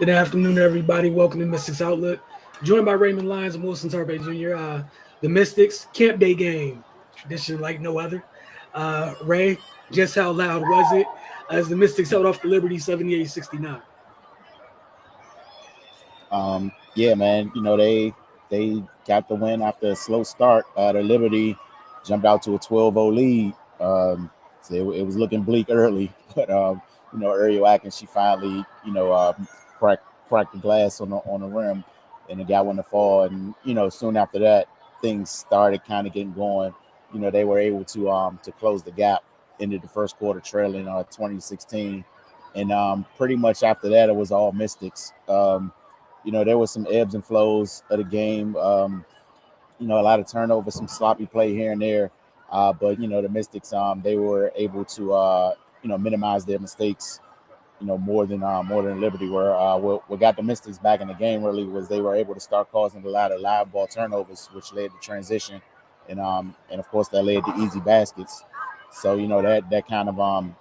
Good afternoon, everybody. Welcome to Mystics Outlook. Joined by Raymond Lyons and Wilson Tarpe Jr. The Mystics Camp Day game, tradition like no other. Ray, just how loud was it as the Mystics held off the Liberty 78-69? Yeah, man. They got the win after a slow start. The Liberty jumped out to a 12-0 lead. So it was looking bleak early, but Ariel Atkins, she finally cracked the glass on the rim, and it got one to fall. And soon after that, things started kind of getting going. They were able to close the gap into the first quarter, trailing 2016, and pretty much after that, it was all Mystics. There was some ebbs and flows of the game. A lot of turnovers, some sloppy play here and there. But the Mystics, they were able to minimize their mistakes. More than Liberty were. What got the Mystics back in the game really was they were able to start causing a lot of live ball turnovers, which led to transition, and of course that led to easy baskets. So that kind of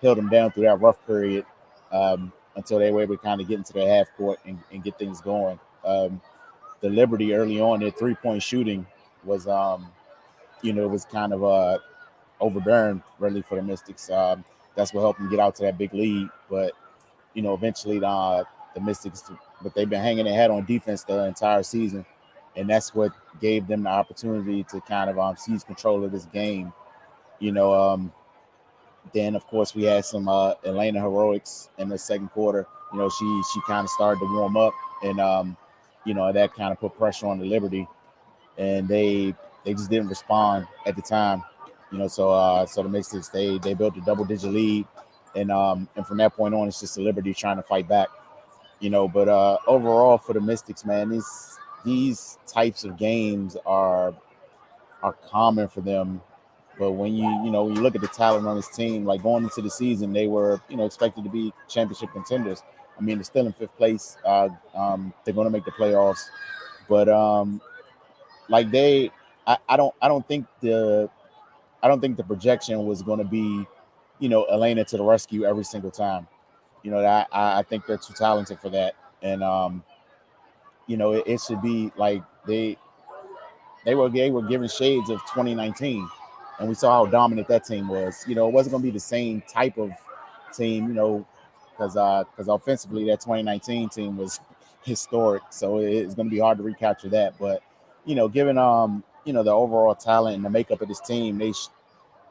held them down through that rough period until they were able to kind of get into the half court and get things going. The Liberty early on, their 3-point shooting was, it was kind of overbearing really for the Mystics. That's what helped them get out to that big lead. But eventually the Mystics, but they've been hanging their head on defense the entire season, and that's what gave them the opportunity to kind of seize control of this game. You know, then of course we had some Atlanta heroics in the second quarter. She kind of started to warm up, and that kind of put pressure on the Liberty, and they just didn't respond at the time. So the Mystics they built a double-digit lead, and from that point on, it's just the Liberty trying to fight back. But overall for the Mystics, man, these types of games are common for them. But when you look at the talent on this team, like going into the season, they were expected to be championship contenders. I mean, they're still in fifth place. They're going to make the playoffs, but like I don't think the projection was going to be, Elena to the rescue every single time. I think they're too talented for that, and it should be like they were given shades of 2019, and we saw how dominant that team was. It wasn't going to be the same type of team, because offensively that 2019 team was historic. So it's going to be hard to recapture that. But given the overall talent and the makeup of this team,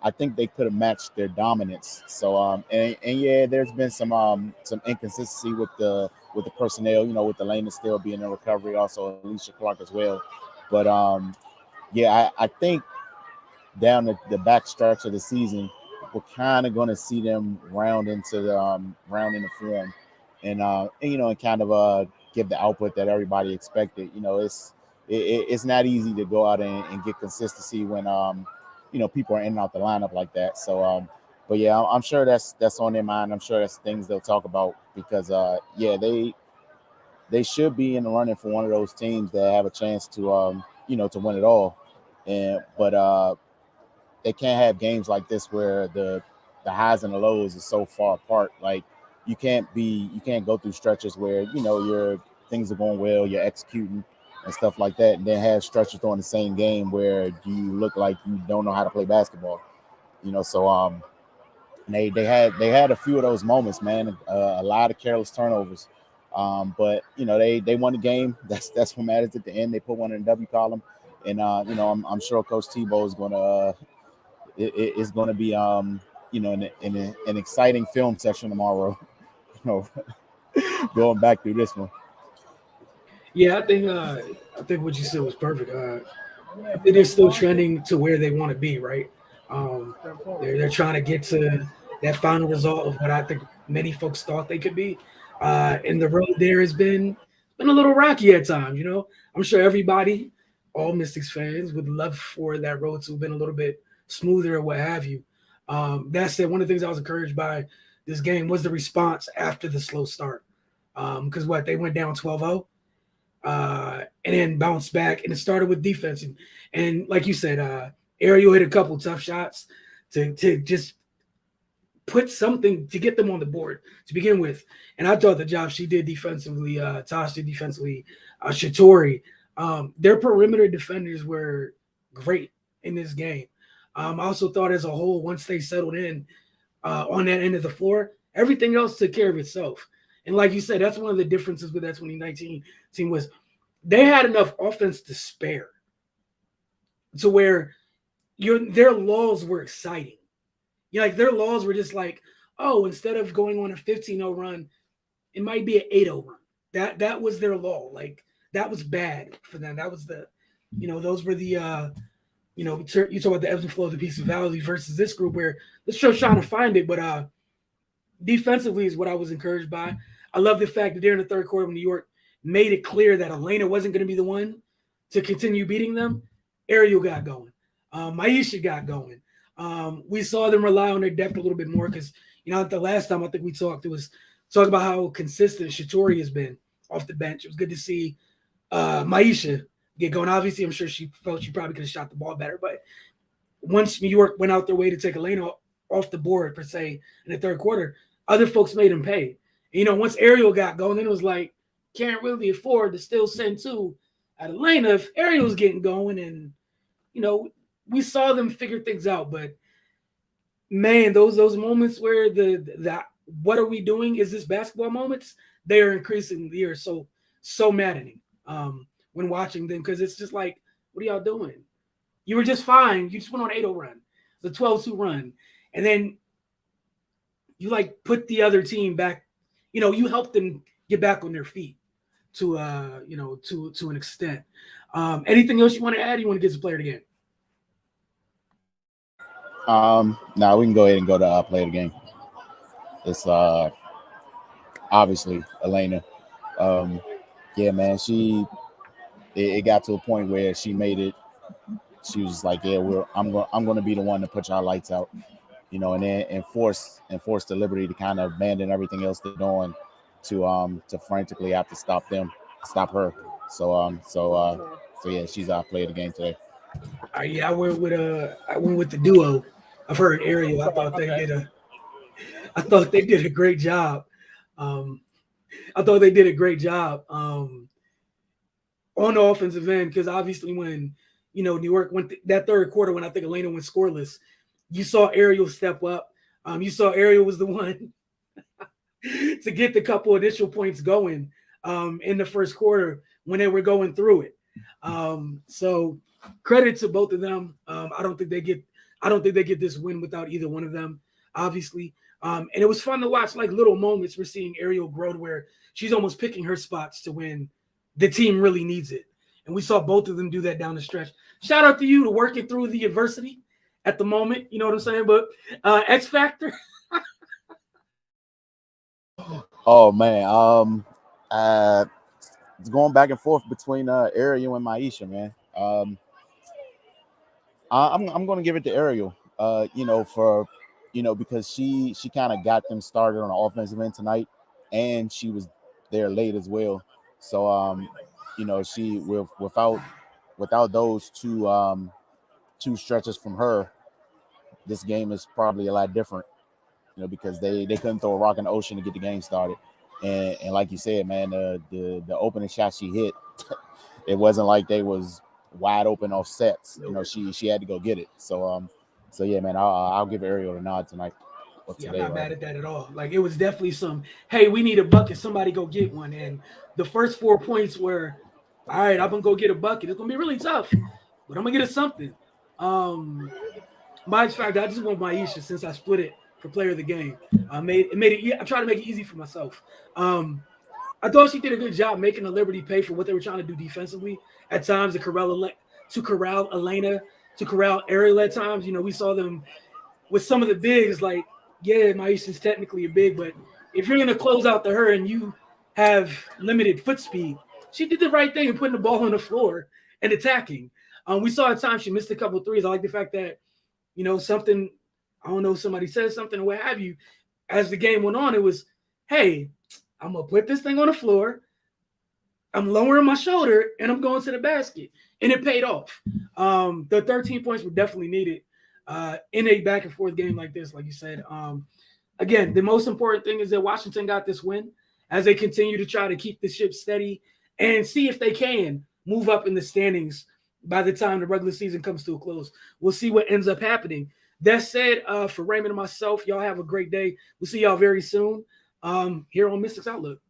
I think they could have matched their dominance. So and yeah, there's been some inconsistency with the personnel. With Elena still being in recovery, also Alicia Clark as well. But yeah, I think down the back stretch of the season, we're kind of going to see them round into the form, and kind of give the output that everybody expected. It's not easy to go out and get consistency when people are in and out the lineup like that. So but yeah, I'm sure that's on their mind. I'm sure that's things they'll talk about because yeah, they should be in the running for one of those teams that have a chance to win it all. But they can't have games like this where the highs and the lows are so far apart. Like you can't go through stretches where your things are going well, you're executing and stuff like that, and then have stretches during the same game where you look like you don't know how to play basketball. So they had a few of those moments, man. A lot of careless turnovers. But they won the game. That's what matters at the end. They put one in the W column, and I'm sure Coach Tebow is going to be an exciting film session tomorrow. you know, Going back through this one. Yeah, I think what you said was perfect. I think they're still trending to where they want to be, right? They're trying to get to that final result of what I think many folks thought they could be. And the road there has been a little rocky at times. I'm sure everybody, all Mystics fans, would love for that road to have been a little bit smoother or what have you. That said, one of the things I was encouraged by this game was the response after the slow start. Because they went down 12-0 and then bounced back, and it started with defense. And like you said, Ariel hit a couple tough shots to just put something to get them on the board to begin with. And I thought the job she did defensively, Tosh did defensively, Shatori, their perimeter defenders were great in this game. I also thought as a whole, once they settled in on that end of the floor, everything else took care of itself. And like you said, that's one of the differences with that 2019 team was they had enough offense to spare to where their laws were exciting. Like their laws were just like, oh, instead of going on a 15-0 run, it might be an 8-0 run. That was their law. Like that was bad for them. That was those were the you talk about the ebbs and flows, the peaks and valleys versus this group where they're still trying to find it. But defensively is what I was encouraged by. I love the fact that during the third quarter when New York made it clear that Elena wasn't going to be the one to continue beating them. Ariel got going. Maisha got going. We saw them rely on their depth a little bit more because, the last time I think we talked, it was talking about how consistent Shatori has been off the bench. It was good to see Maisha get going. Obviously, I'm sure she felt she probably could have shot the ball better. But once New York went out their way to take Elena off the board, per se, in the third quarter, other folks made them pay. Once Ariel got going, then it was like, can't really afford to still send two at Elena if Ariel's getting going. And, we saw them figure things out. But, man, those moments where the what are we doing? Is this basketball moments? They are increasingly are so maddening when watching them because it's just like, what are y'all doing? You were just fine. You just went on an 8-0 run. It's a 12-2 run. And then you put the other team back, you help them get back on their feet to to an extent. Anything else you want to add? You want to get to player of the game? Now we can go ahead and go to play of the game. It's obviously Elena. Yeah, man, it got to a point where she made it. She was like, yeah, I'm going to be the one to put y'all lights out. And then enforce the Liberty to kind of abandon everything else they're doing to frantically have to stop her. So yeah, she's our player of the game today. Yeah, I went with the duo of her and Ariel. I thought they did a great job. I thought they did a great job on the offensive end because obviously when New York went that third quarter when I think Elena went scoreless, you saw Ariel step up. You saw Ariel was the one to get the couple initial points going in the first quarter when they were going through it. So credit to both of them. I don't think they get this win without either one of them, obviously. And it was fun to watch little moments. We're seeing Ariel grow to where she's almost picking her spots to when the team really needs it. And we saw both of them do that down the stretch. Shout out to you to working through the adversity at the moment. You know what I'm saying? But X Factor. Oh man. It's going back and forth between Ariel and Maisha, man. I'm going to give it to Ariel. Because she kind of got them started on the offensive end tonight, and she was there late as well. So she without those two stretches from her, this game is probably a lot different. Because they couldn't throw a rock in the ocean to get the game started. And like you said, man, the opening shot she hit, it wasn't like they was wide open off sets. She had to go get it. So yeah, man, I'll give Ariel a nod tonight. Yeah, I'm not mad at that at all. It was definitely some, hey, we need a bucket. Somebody go get one. And the first 4 points were, all right, I'm gonna go get a bucket. It's gonna be really tough, but I'm gonna get us something. My fact, I just want Maisha since I split it for player of the game. I tried to make it easy for myself. I thought she did a good job making the Liberty pay for what they were trying to do defensively at times to corral Elena, to corral Ariel at times. We saw them with some of the bigs, Maisha's technically a big, but if you're going to close out to her and you have limited foot speed, she did the right thing in putting the ball on the floor and attacking. We saw at times she missed a couple of threes. I like the fact that, something, I don't know, somebody said something or what have you. As the game went on, it was, hey, I'm going to put this thing on the floor. I'm lowering my shoulder, and I'm going to the basket. And it paid off. The 13 points were definitely needed in a back-and-forth game like this, like you said. again, the most important thing is that Washington got this win as they continue to try to keep the ship steady and see if they can move up in the standings by the time the regular season comes to a close. We'll see what ends up happening. That said, for Raymond and myself, y'all have a great day. We'll see y'all very soon here on Mystics Outlook.